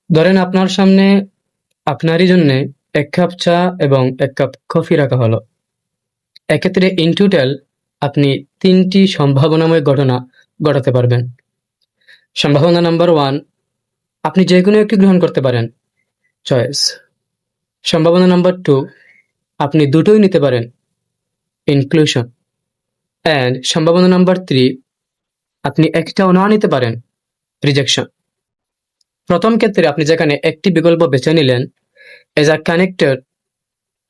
ধরেন আপনার সামনে আপনারই জন্য এক কাপ চা এবং এক কাপ কফি রাখা হলো। এক্ষেত্রে ইন টোটাল আপনি তিনটি সম্ভাবনাময় ঘটনা ঘটাতে পারবেন। সম্ভাবনা নাম্বার ওয়ান, আপনি যে কোনো একটি গ্রহণ করতে পারেন, চয়েস। সম্ভাবনা নাম্বার টু, আপনি দুটোই নিতে পারেন, ইনক্লুশন। অ্যান্ড সম্ভাবনা নাম্বার থ্রি, আপনি একটাও না নিতে পারেন, রিজেকশন। প্রথম ক্ষেত্রে আপনি যেখানে একটি বিকল্প বেছে নিলেন, এজ আ কানেক্টর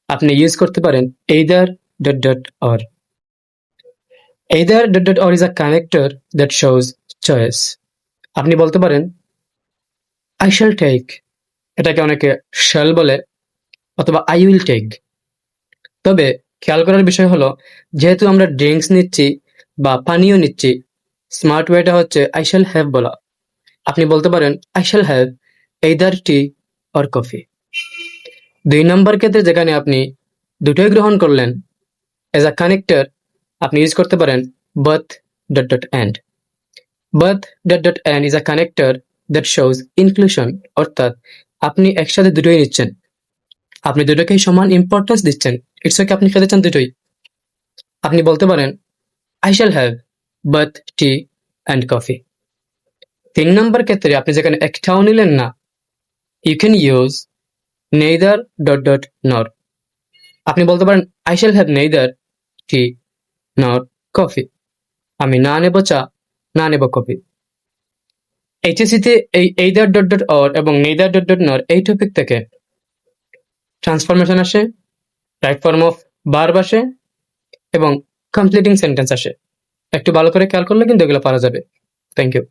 আপনি ইউজ করতে পারেন either dot dot or. Either dot dot or is a connector that shows choice. আপনি বলতে পারেন I shall take, এটাকে অনেকে shall বলে, অথবা I will take। তবে খেয়াল করার বিষয় হলো, যেহেতু আমরা ড্রিঙ্কস নিচ্ছি বা পানীয় নিচ্ছি, স্মার্ট ওয়েটা হচ্ছে I shall have বলা। আপনি বলতে পারেন I shall have either tea or coffee। দুই নম্বর ক্ষেত্রে যেখানে আপনি দুটোই গ্রহণ করলেন, এজ আ কানেক্টর আপনি ইউজ করতে পারেন both dot dot and. Both dot dot and is a connector that shows inclusion, অর্থাৎ আপনি একসাথে দুটোই নিচ্ছেন, আপনি দুটোকেই সমান ইম্পর্টেন্স দিচ্ছেন। ইটস ওকে, আপনি খেতে চান দুটোই, আপনি বলতে পারেন I shall have both tea and coffee। তিন নম্বর ক্ষেত্রে আপনি যেখানে একটাও নিলেন না, you can use neither dot dot nor। আপনি বলতে পারেন I shall have neither tea nor coffee। আমি না নেব চা, না নেব কফি। এইচএসসিতে এই either dot dot or এবং neither dot dot nor এই টপিক থেকে ট্রান্সফরমেশন আসে, রাইট ফর্ম অফ ভার্ব আসে এবং কমপ্লিটিং সেন্টেন্স আসে। একটু ভালো করে খেয়াল করলে কিন্তু এগুলো পারা যাবে। Thank you.